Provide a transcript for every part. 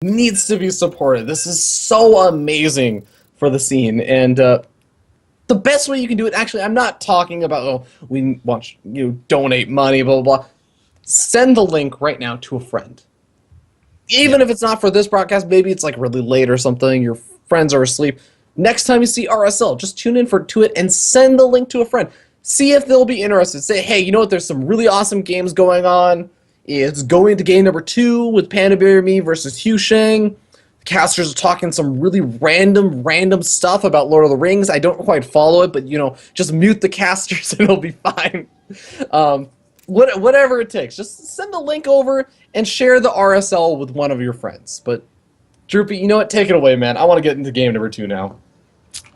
needs to be supported. This is so amazing for the scene, and the best way you can do it, actually, I'm not talking about, oh, we want you donate money, blah, blah, blah. Send the link right now to a friend. Even if it's not for this broadcast, maybe it's like really late or something, your friends are asleep. Next time you see RSL, just tune in to it and send the link to a friend. See if they'll be interested. Say, hey, you know what, there's some really awesome games going on. It's going to game number 2 with PandaBearMe versus HuShang. The casters are talking some really random stuff about Lord of the Rings. I don't quite follow it, but, you know, just mute the casters and it'll be fine. Whatever it takes. Just send the link over and share the RSL with one of your friends. But, Droopy, you know what? Take it away, man. I want to get into game number 2 now.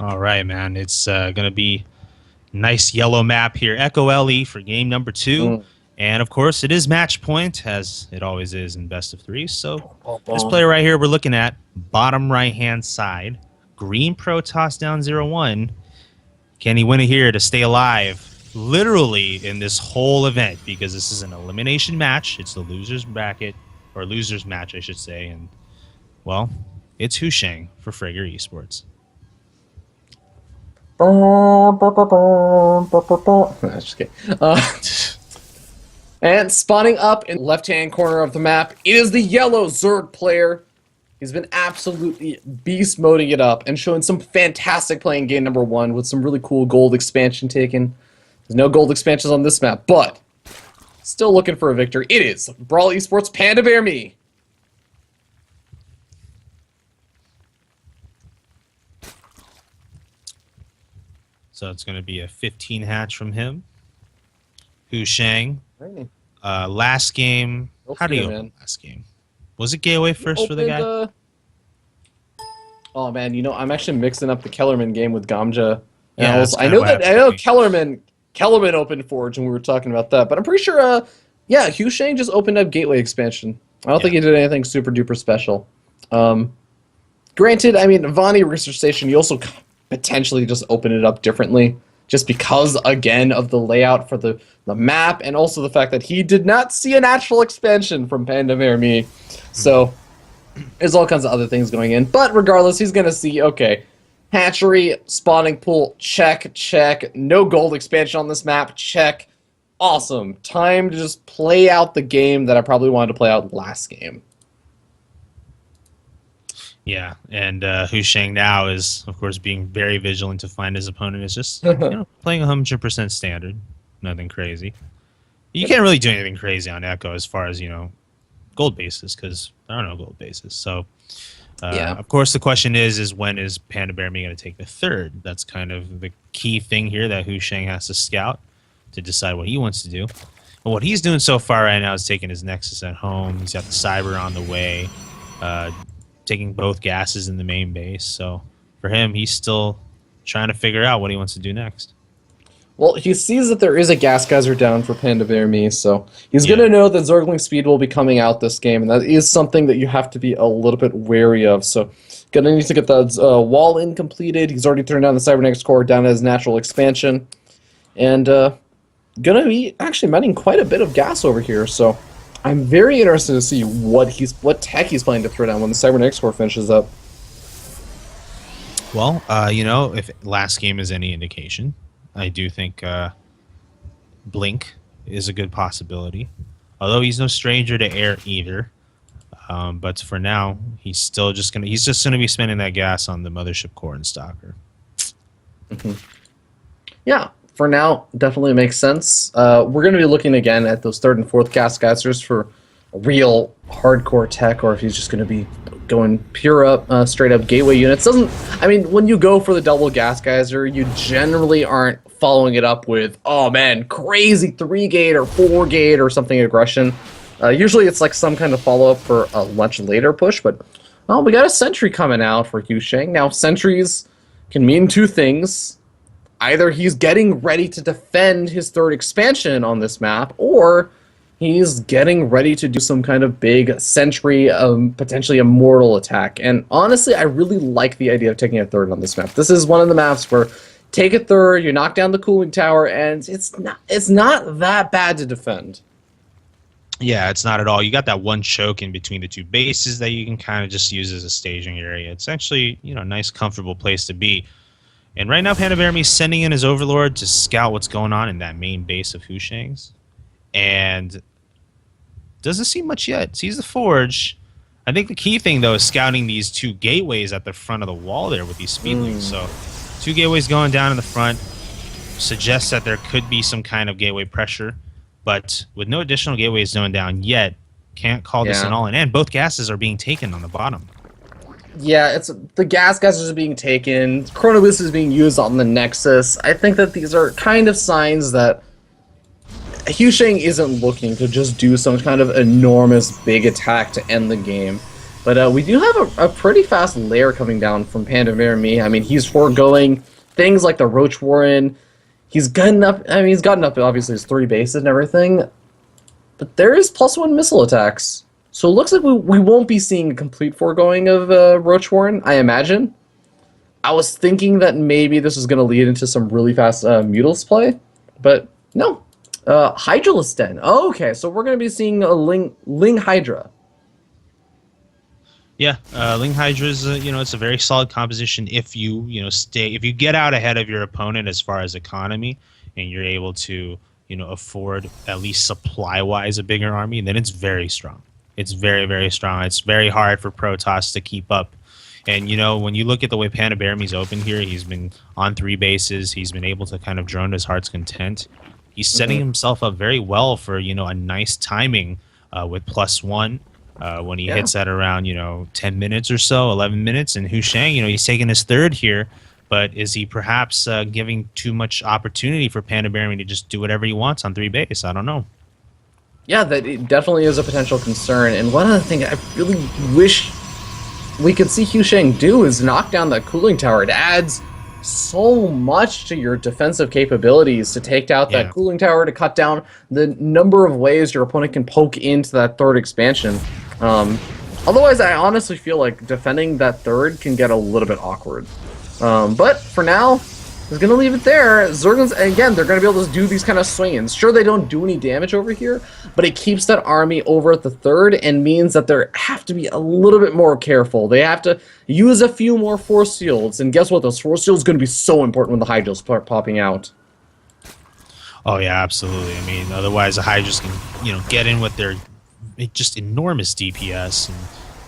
All right, man. It's going to be nice yellow map here. Echo LE for game number 2. And, of course, it is match point, as it always is in best of 3. So this player right here we're looking at, bottom right-hand side. Green Pro toss down 0-1. Can he win it here to stay alive? Literally in this whole event, because this is an elimination match. It's the loser's bracket, or loser's match, I should say. And, well, it's HuShang for Frigger Esports. Just kidding. And spawning up in the left-hand corner of the map, it is the yellow Zerg player. He's been absolutely beast moding it up and showing some fantastic play in game number 1 with some really cool gold expansion taken. There's no gold expansions on this map, but still looking for a victory. It is BrwL Esports PandaBearMe. So it's going to be a 15 hatch from him. HuShang. Last game. How do you open last game? Was it gateway first for the guy? Oh man, you know, I'm actually mixing up the KellerMaN game with Gamja. Yeah, I know KellerMaN opened Forge and we were talking about that, but I'm pretty sure yeah, HuShang just opened up gateway expansion. I don't think he did anything super duper special. Granted, I mean, Vani Research Station, you also potentially just open it up differently, just because, again, of the layout for the map, and also the fact that he did not see a natural expansion from PandaBearMe. So, there's all kinds of other things going in. But regardless, he's going to see, okay, hatchery, spawning pool, check, check. No gold expansion on this map, check. Awesome. Time to just play out the game that I probably wanted to play out last game. Yeah, and HuShang now is, of course, being very vigilant to find his opponent. Is just playing 100% standard, nothing crazy. You can't really do anything crazy on Echo as far as, you know, gold bases, because there are no gold bases. So, of course, the question is when is PandaBearMe going to take the third? That's kind of the key thing here that HuShang has to scout to decide what he wants to do. But what he's doing so far right now is taking his Nexus at home. He's got the Cyber on the way. Taking both gases in the main base. So for him, he's still trying to figure out what he wants to do next. Well, he sees that there is a gas geyser down for PandaBearMe, so he's going to know that Zergling Speed will be coming out this game, and that is something that you have to be a little bit wary of. So going to need to get that wall in completed. He's already turned down the Cybernetics core down to his natural expansion, and going to be actually mining quite a bit of gas over here. So I'm very interested to see what tech he's planning to throw down when the Cybernetics core finishes up. Well, you know, if last game is any indication, I do think Blink is a good possibility. Although he's no stranger to air either. But for now, he's just gonna be spending that gas on the Mothership core and Stalker. Yeah. For now, definitely makes sense. We're going to be looking again at those 3rd and 4th gas geysers for real hardcore tech, or if he's just going to be going pure up, straight up gateway units. I mean, when you go for the double gas geyser, you generally aren't following it up with, oh man, crazy 3-gate or 4-gate or something aggression. Usually it's like some kind of follow-up for a much later push, but well, we got a sentry coming out for HuShang. Now, sentries can mean 2 things. Either he's getting ready to defend his 3rd expansion on this map, or he's getting ready to do some kind of big sentry, potentially immortal attack. And honestly, I really like the idea of taking a 3rd on this map. This is one of the maps where take a 3rd, you knock down the cooling tower, and it's not that bad to defend. Yeah, it's not at all. You got that one choke in between the two bases that you can kind of just use as a staging area. It's actually, a nice, comfortable place to be. And right now, PandaBearMe is sending in his Overlord to scout what's going on in that main base of HuShang's. And doesn't see much yet. Sees the Forge. I think the key thing, though, is scouting these two gateways at the front of the wall there with these speedlings. So 2 gateways going down in the front suggests that there could be some kind of gateway pressure. But with no additional gateways going down yet, can't call this an all-in. And both gases are being taken on the bottom. Yeah, it's the gases are being taken. Chronoboost is being used on the Nexus. I think that these are kind of signs that HuShang isn't looking to just do some kind of enormous big attack to end the game. But we do have a pretty fast layer coming down from PandaBearMe. I mean, he's foregoing things like the Roach Warren. He's gotten up. I mean, he's gotten up obviously his 3 bases and everything, but there is +1 missile attacks. So it looks like we won't be seeing a complete foregoing of Roach Warren, I imagine. I was thinking that maybe this was going to lead into some really fast Mutals play, but no. Hydralisk Den. Oh, okay, so we're going to be seeing a Ling Hydra. Yeah, Ling Hydra is it's a very solid composition if you if you get out ahead of your opponent as far as economy and you're able to afford at least supply wise a bigger army, then it's very strong. It's very, very strong. It's very hard for Protoss to keep up. And when you look at the way PandaBearMe's open here, he's been on 3 bases. He's been able to kind of drone to his heart's content. He's setting himself up very well for a nice timing with +1. When he hits at around 10 minutes or so, 11 minutes, and HuShang, he's taking his 3rd here, but is he perhaps giving too much opportunity for PandaBearMe to just do whatever he wants on 3 base? I don't know. Yeah, that it definitely is a potential concern, and one other thing I really wish we could see HuShang do is knock down that cooling tower. It adds so much to your defensive capabilities to take out that cooling tower, to cut down the number of ways your opponent can poke into that 3rd expansion. Otherwise, I honestly feel like defending that 3rd can get a little bit awkward. But for now, I'm going to leave it there. Zerglings, again, they're going to be able to do these kind of swing-ins. Sure, they don't do any damage over here, but it keeps that army over at the 3rd and means that they have to be a little bit more careful. They have to use a few more force fields, and guess what? Those force fields are going to be so important when the Hydras start popping out. Oh, yeah, absolutely. I mean, otherwise the Hydras can, get in with their just enormous DPS, and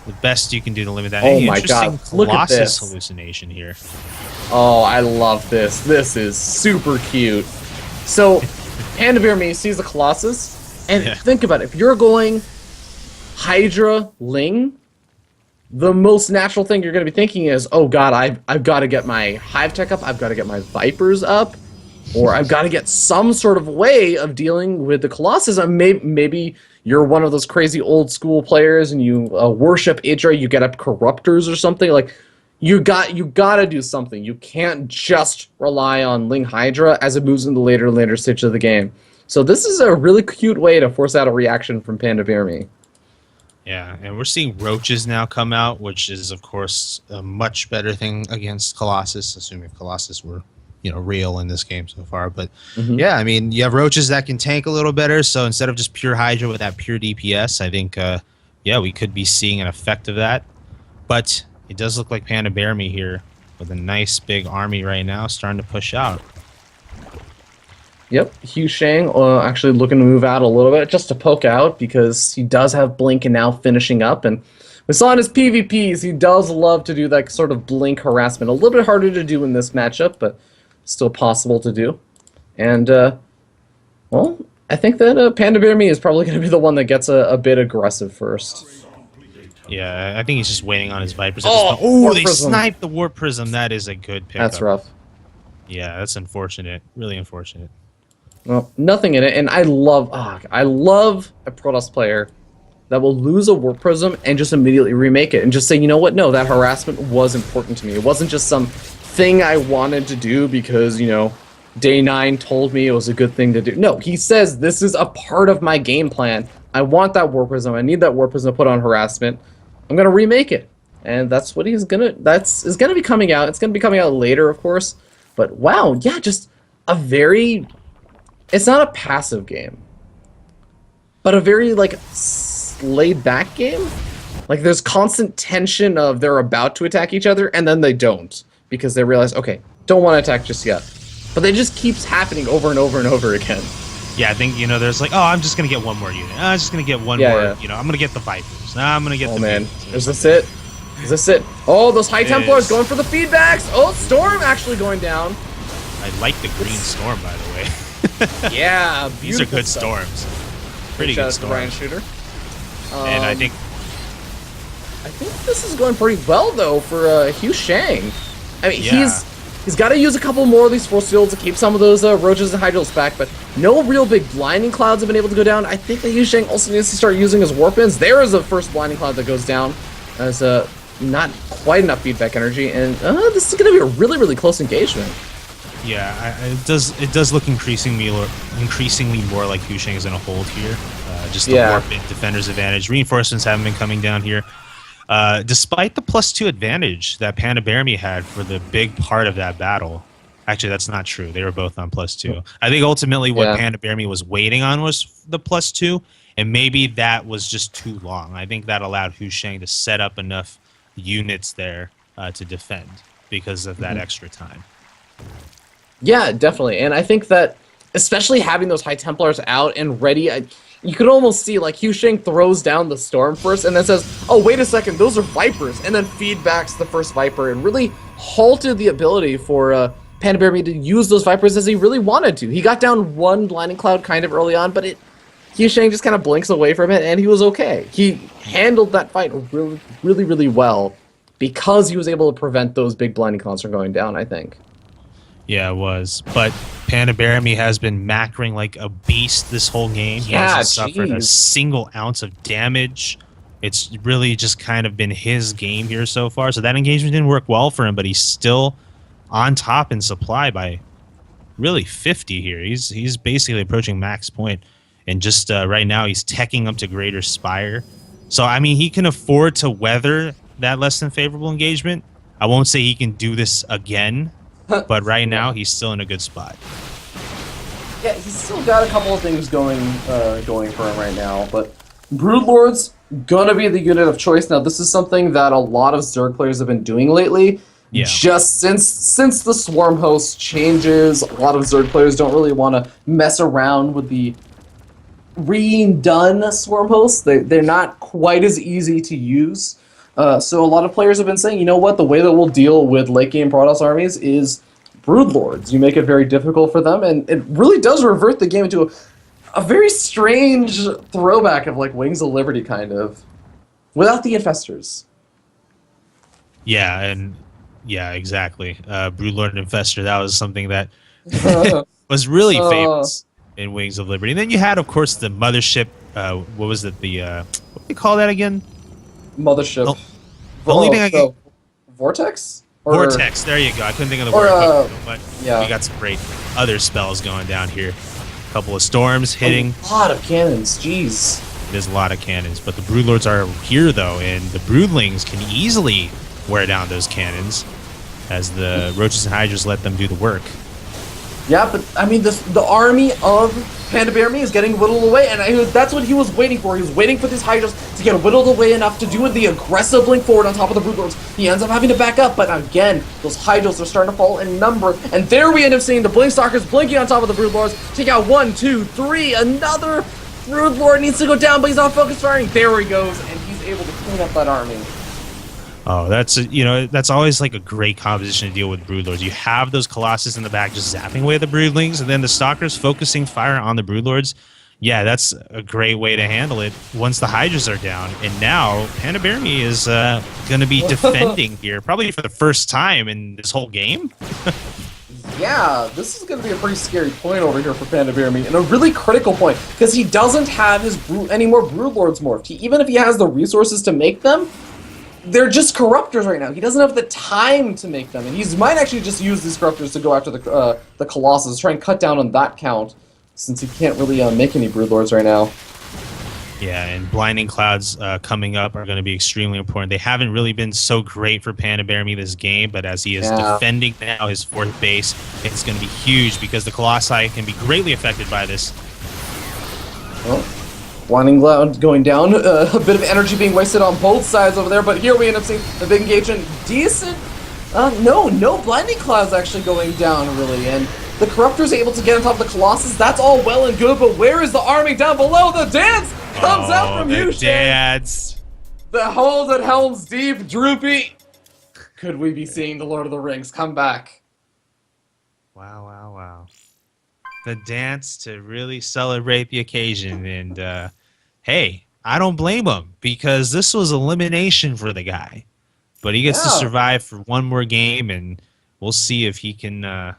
the best you can do to limit that. Oh my god, look at this hallucination here. Oh, I love this. This is super cute. So, PandaBearMe sees the Colossus, and think about it. If you're going Hydra Ling, the most natural thing you're going to be thinking is, oh god, I've got to get my Hive Tech up, I've got to get my Vipers up, or I've got to get some sort of way of dealing with the Colossus. Maybe you're one of those crazy old school players and you worship Idra, you get up Corruptors or something. Like, you got to do something. You can't just rely on Ling Hydra as it moves in the later stage of the game. So this is a really cute way to force out a reaction from PandaBearMe. Yeah, and we're seeing Roaches now come out, which is, of course, a much better thing against Colossus, assuming Colossus were real in this game so far. But yeah, I mean, you have Roaches that can tank a little better, so instead of just pure Hydra with that pure DPS, I think we could be seeing an effect of that. But it does look like PandaBearMe here with a nice big army right now starting to push out. Yep, HuShang actually looking to move out a little bit just to poke out because he does have Blink and now finishing up, and we saw in his PvPs he does love to do that sort of Blink harassment. A little bit harder to do in this matchup, but still possible to do. And, well, I think that PandaBearMe is probably going to be the one that gets a bit aggressive first. Yeah, I think he's just waiting on his Vipers. Oh, they sniped the Warp Prism. That is a good pickup. That's rough. Yeah, that's unfortunate. Really unfortunate. Well, nothing in it, and I love a Protoss player that will lose a Warp Prism and just immediately remake it and just say, you know what, no, that harassment was important to me. It wasn't just some thing I wanted to do because, Day 9 told me it was a good thing to do. No, he says, this is a part of my game plan. I want that Warp Prism. I need that Warp Prism to put on harassment. I'm going to remake it. And that's what is going to be coming out. It's going to be coming out later, of course. But wow, yeah, just a very... It's not a passive game. but a very like laid back game. Like there's constant tension of they're about to attack each other and then they don't because they realize, okay, don't want to attack just yet. But it just keeps happening over and over and over again. Yeah, I think, you know, there's like, oh, I'm just going to get one more unit. I'm just going to get one more, you know, I'm going to get the Vipers. I'm going to get the man. Is this it? Is this it? Oh, those High Templars going for the feedbacks. Oh, Storm actually going down. I like the green Storm, by the way. Yeah, these are good storms. Pretty good storms. Ryan Shooter. And I think this is going pretty well though for HuShang. I mean, he's got to use a couple more of these force fields to keep some of those Roaches and Hydros back, but no real big blinding clouds have been able to go down. I think that HuShang also needs to start using his warpins. There is the first blinding cloud that goes down as not quite enough feedback energy, and this is going to be a really, really close engagement. Yeah, it does look increasingly more like HuShang is in a hold here. Just the warp in defender's advantage. Reinforcements haven't been coming down here. Despite the +2 advantage that PandaBearMe had for the big part of that battle. Actually, that's not true. They were both on +2. I think ultimately what PandaBearMe was waiting on was the +2, and maybe that was just too long. I think that allowed HuShang to set up enough units there to defend because of that extra time. Yeah, definitely. And I think that especially having those High Templars out and ready, you could almost see like HuShang throws down the Storm first and then says, oh, wait a second, those are Vipers, and then feedbacks the first Viper and really halted the ability for PandaBearMe to use those Vipers as he really wanted to. He got down one Blinding Cloud kind of early on, but HuShang just kind of blinks away from it and he was okay. He handled that fight really, really, really well because he was able to prevent those big Blinding Clouds from going down, I think. Yeah, it was. But PandaBearMe has been macroing like a beast this whole game. He hasn't suffered a single ounce of damage. It's really just kind of been his game here so far. So that engagement didn't work well for him, but he's still on top in supply by really 50 here. He's basically approaching max point. And just right now he's teching up to Greater Spire. So, I mean, he can afford to weather that less than favorable engagement. I won't say he can do this again. But right now, he's still in a good spot. Yeah, he's still got a couple of things going for him right now. But Broodlord's gonna be the unit of choice. Now, this is something that a lot of Zerg players have been doing lately. Yeah. Just since the Swarm host changes, a lot of Zerg players don't really want to mess around with the redone Swarm hosts. They're not quite as easy to use. So a lot of players have been saying, you know what, the way that we'll deal with late-game Protoss armies is Broodlords. You make it very difficult for them, and it really does revert the game into a very strange throwback of like Wings of Liberty, kind of, without the Infestors. Yeah, exactly. Broodlord and Infestor, that was something that was really famous in Wings of Liberty. And then you had, of course, the Mothership, what was it, what do you call that again? Mothership. The only thing I can... Vortex? Vortex, there you go. I couldn't think of the word. But we got some great other spells going down here. A couple of storms hitting. A lot of cannons, jeez. It is a lot of cannons. But the Broodlords are here, though, and the Broodlings can easily wear down those cannons as the Roaches and Hydras let them do the work. Yeah, but, I mean, the army of PandaBearMe is getting whittled away, and that's what he was waiting for. He was waiting for these Hydras to get whittled away enough to do the aggressive blink forward on top of the Broodlords. He ends up having to back up, but again, those Hydras are starting to fall in number, and there we end up seeing the Blinkstalkers blinking on top of the Broodlords. Take out 1, 2, 3, another Broodlord needs to go down, but he's not focus firing. There he goes, and he's able to clean up that army. Oh, that's always like a great composition to deal with Broodlords. You have those Colossus in the back just zapping away the Broodlings, and then the Stalkers focusing fire on the Broodlords. Yeah, that's a great way to handle it once the Hydras are down. And now PandaBearMe is going to be defending here, probably for the first time in this whole game. Yeah, this is going to be a pretty scary point over here for PandaBearMe, and a really critical point, because he doesn't have any more Broodlords morphed. Even if he has the resources to make them, they're just Corruptors right now. He doesn't have the time to make them, and he might actually just use these Corruptors to go after the Colossus, try and cut down on that count, since he can't really make any Broodlords right now. Yeah, and Blinding Clouds coming up are going to be extremely important. They haven't really been so great for PandaBearMe this game, but as he is defending now his fourth base, it's going to be huge because the Colossi can be greatly affected by this. Well, Blinding Cloud going down, a bit of energy being wasted on both sides over there, but here we end up seeing the big engagement. Decent, no Blinding Cloud's actually going down, really, and the Corruptor's able to get on top of the Colossus. That's all well and good, but where is the army down below? The dance comes out from HuShang. Dance. The hold at Helm's Deep, Droopy. Could we be seeing the Lord of the Rings come back? Wow, wow, wow. The dance to really celebrate the occasion, and hey, I don't blame him, because this was elimination for the guy. But he gets to survive for one more game, and we'll see if he can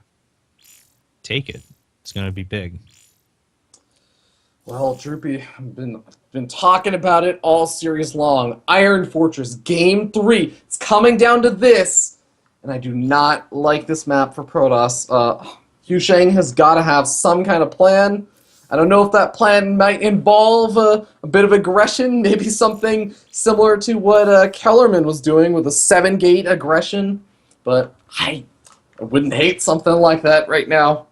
take it. It's going to be big. Well, Droopy, I've been talking about it all series long. Iron Fortress, Game 3. It's coming down to this, and I do not like this map for Protoss. HuShang has got to have some kind of plan. I don't know if that plan might involve a bit of aggression, maybe something similar to what KellerMaN was doing with a 7-gate aggression, but I wouldn't hate something like that right now.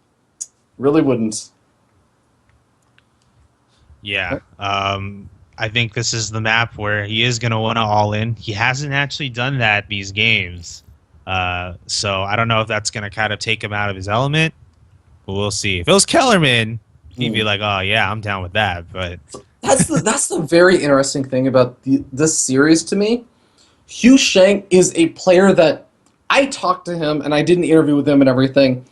Really wouldn't. Yeah, I think this is the map where he is going to want to all in. He hasn't actually done that these games, so I don't know if that's going to kind of take him out of his element, but we'll see. If it was KellerMaN, he'd be like, "Oh yeah, I'm down with that." But that's the very interesting thing about this series to me. HuShang is a player that I talked to him and I did an interview with him and everything.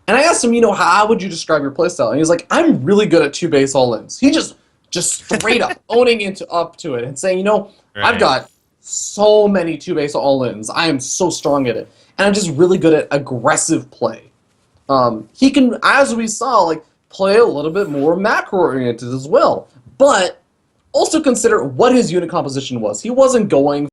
And I asked him, how would you describe your playstyle? And he was like, I'm really good at 2-base all-ins. He just straight up owning up to it and saying, right. I've got so many 2-base all-ins. I am so strong at it. And I'm just really good at aggressive play. He can, as we saw, play a little bit more macro-oriented as well. But also consider what his unit composition was. He wasn't going